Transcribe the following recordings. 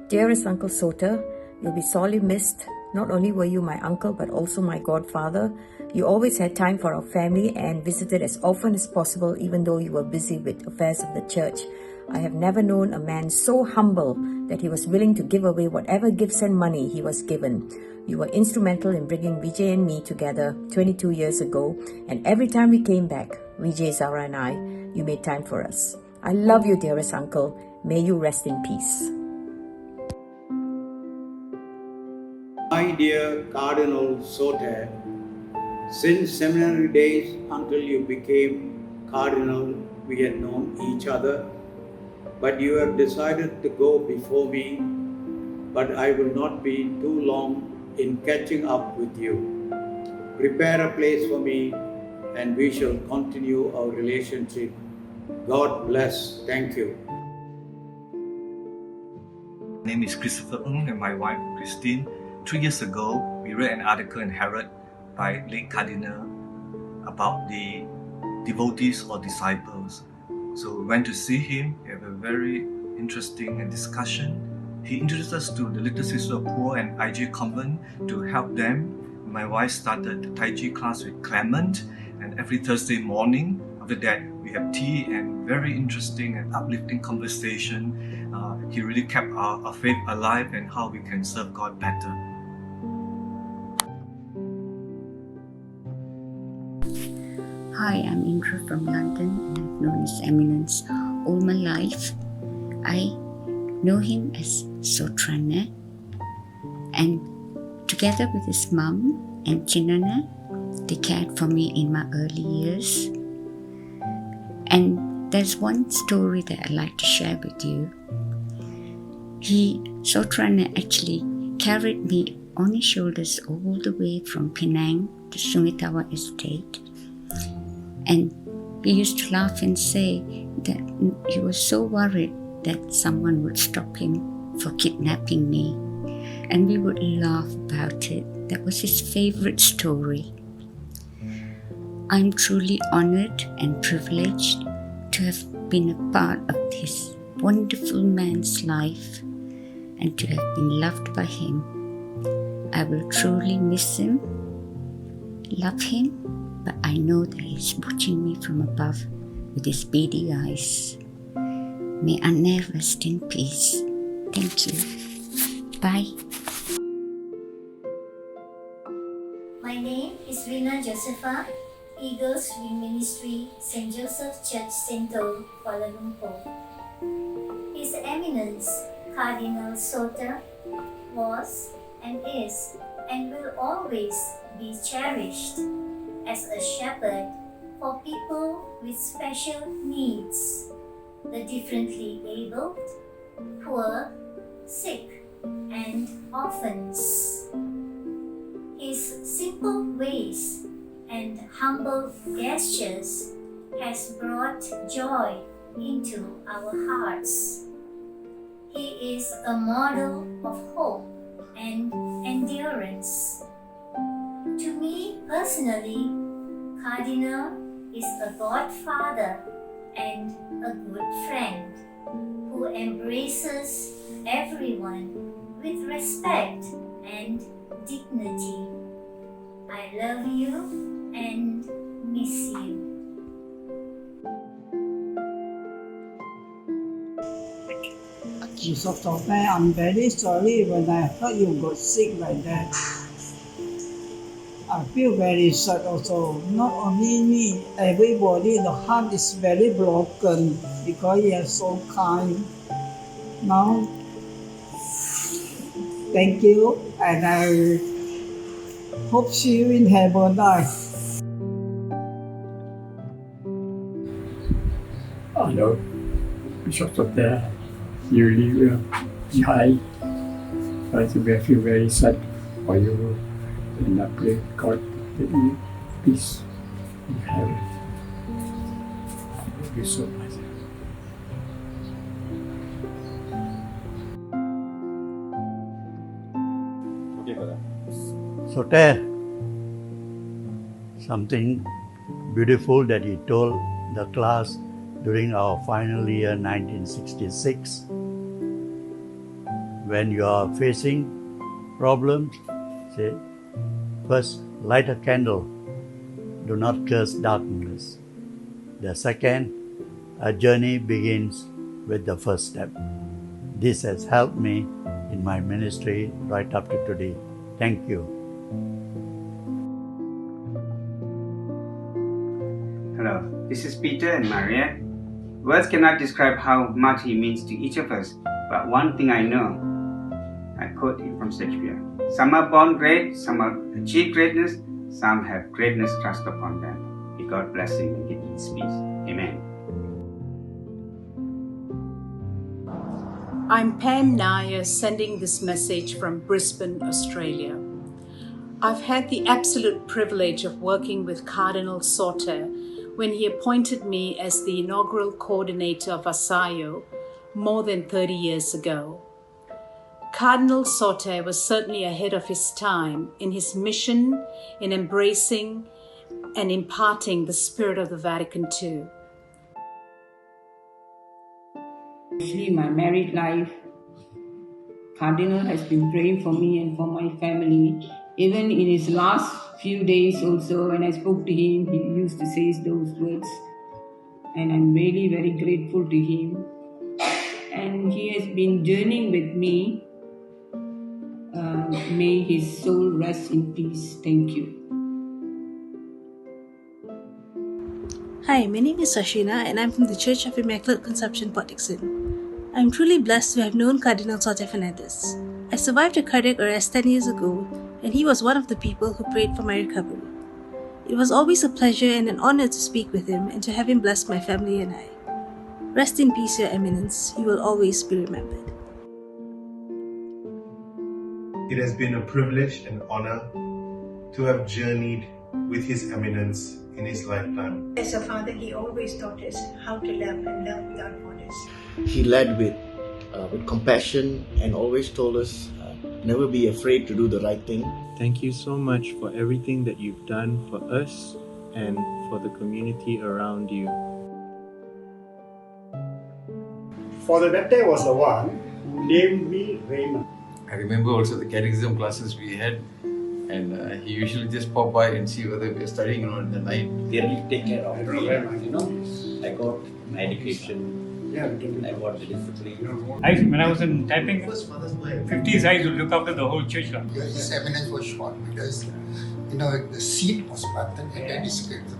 Dearest Uncle Sota, you'll be sorely missed. Not only were you my uncle, but also my godfather. You always had time for our family and visited as often as possible, even though you were busy with affairs of the church. I have never known a man so humble that he was willing to give away whatever gifts and money he was given. You were instrumental in bringing Vijay and me together 22 years ago, and every time we came back, Vijay, Zara and I, you made time for us. I love you, dearest uncle. May you rest in peace. My dear Cardinal Soter, since seminary days until you became Cardinal, we had known each other, but you have decided to go before me, but I will not be too long in catching up with you. Prepare a place for me and we shall continue our relationship. God bless. Thank you. My name is Christopher Ng and my wife Christine. 3 years ago, we read an article in Herald by late Cardinal about the devotees or disciples. So we went to see him. We had a very interesting discussion. He introduced us to the Little Sisters of Poor and IJ Convent to help them. My wife started the Tai Chi class with Clement, and every Thursday morning, after that, we have tea and very interesting and uplifting conversation. He really kept our faith alive and how we can serve God better. Hi, I'm Indra from London and I've known His Eminence all my life. I know him as Sotrana, and together with his mum and Chinana, they cared for me in my early years. And there's one story that I'd like to share with you. Sotrana actually carried me on his shoulders all the way from Penang to Sumitawa Estate. And he used to laugh and say that he was so worried that someone would stop him for kidnapping me. And we would laugh about it. That was his favorite story. I'm truly honored and privileged to have been a part of this wonderful man's life and to have been loved by him. I will truly miss him, love him, but I know that he's watching me from above with his beady eyes. May Anna rest in peace. Thank you. Bye. My name is Rina Josepha, Eagles Wing Ministry, St. Joseph Church, Sentul, Kuala Lumpur. His Eminence, Cardinal Sota, was and is and will always be cherished as a shepherd for people with special needs, the differently abled, poor, sick, and orphans. His simple ways and humble gestures has brought joy into our hearts. He is a model of hope and endurance. To me personally, Cardinal is a godfather and a good friend who embraces everyone with respect and dignity. I love you and miss you. Mr. Sope, I'm very sorry when I heard you got sick like that. I feel very sad also. Not only me, everybody, the heart is very broken because you are so kind. Now, thank you, and I hope see you in heaven. Hello, Bishop Sote, you live behind. I feel very sad for you, and I pray God that you peace in heaven. Thank you so much. Sote, something beautiful that he told the class during our final year 1966. when you are facing problems, say, first light a candle. Do not curse darkness. The second, a journey begins with the first step. This has helped me in my ministry right up to today. Thank you. Hello, this is Peter and Mariette. Words cannot describe how much he means to each of us, but one thing I know, I quote it from Shakespeare. Some are born great, some have achieved greatness, some have greatness thrust upon them. May God bless him and give him his peace. Amen. I'm Pam Nair sending this message from Brisbane, Australia. I've had the absolute privilege of working with Cardinal Sauter when he appointed me as the inaugural coordinator of ASAYO more than 30 years ago. Cardinal Sauter was certainly ahead of his time in his mission in embracing and imparting the spirit of the Vatican II. Actually, my married life, Cardinal has been praying for me and for my family. Even in his last few days also, when I spoke to him, he used to say those words. And I'm really very grateful to him. And he has been journeying with me. May his soul rest in peace. Thank you. Hi, my name is Sashina and I'm from the Church of Immaculate Conception, Port Dickson. I'm truly blessed to have known Cardinal Sauter Fernandez. I survived a cardiac arrest 10 years ago and he was one of the people who prayed for my recovery. It was always a pleasure and an honor to speak with him and to have him bless my family and I. Rest in peace, Your Eminence. You will always be remembered. It has been a privilege and honor to have journeyed with His Eminence in his lifetime. As a father, he always taught us how to love and love without borders. He led with compassion and always told us never be afraid to do the right thing. Thank you so much for everything that you've done for us and for the community around you. Father Vette was the one who named me Raymond. I remember also the catechism classes we had, and he usually just pop by and see whether we are studying or not in the night. They really take care of me. I got my education. I got the discipline. When I was in typing 50s, I used to look after the whole church. His Eminence was short because, the seat was buttoned and then he skipped.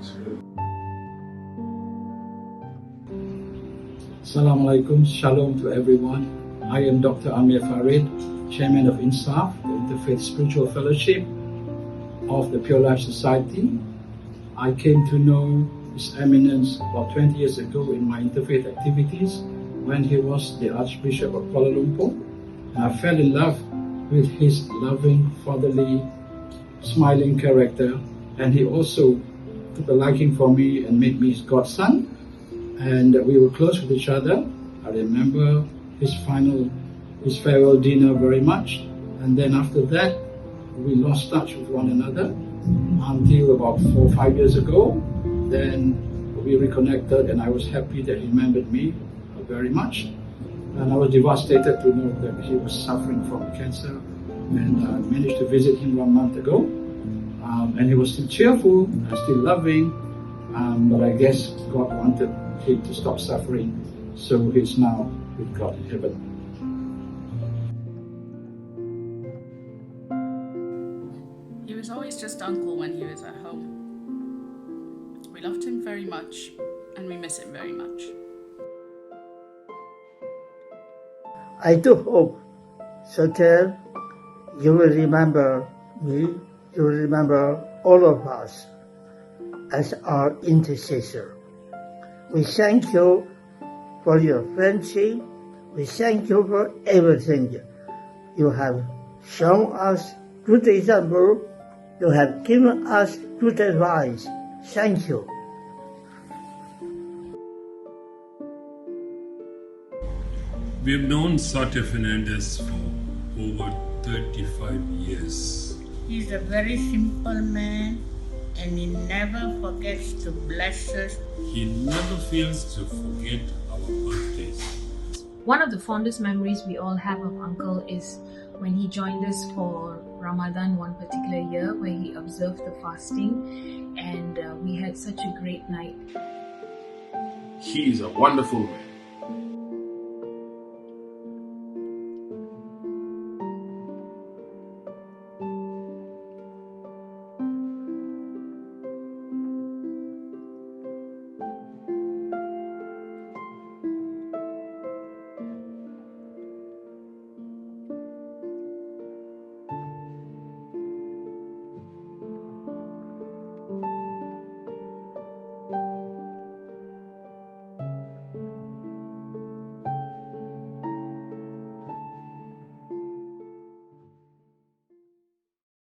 Assalamu alaikum, shalom to everyone. I am Dr. Amir Farid, Chairman of INSAF, the Interfaith Spiritual Fellowship of the Pure Life Society. I came to know His Eminence about 20 years ago in my interfaith activities when he was the Archbishop of Kuala Lumpur. And I fell in love with his loving, fatherly, smiling character. And he also took a liking for me and made me his godson. And we were close with each other. I remember his farewell dinner very much. And then after that, we lost touch with one another until about 4 or 5 years ago. Then we reconnected and I was happy that he remembered me very much. And I was devastated to know that he was suffering from cancer. And I managed to visit him 1 month ago. And he was still cheerful and still loving. But I guess God wanted him to stop suffering. So he's now with God in heaven. He was always just Uncle when he was at home. We loved him very much and we miss him very much. I do hope, Sauter, you will remember me, you will remember all of us as our intercessor. We thank you for your friendship. We thank you for everything. You have shown us good example. You have given us good advice. Thank you. We have known Sauter Fernandez for over 35 years. He's a very simple man and he never forgets to bless us. He never fails to forget our birthdays. One of the fondest memories we all have of Uncle is when he joined us for Ramadan one particular year, where he observed the fasting, and we had such a great night. He is a wonderful man.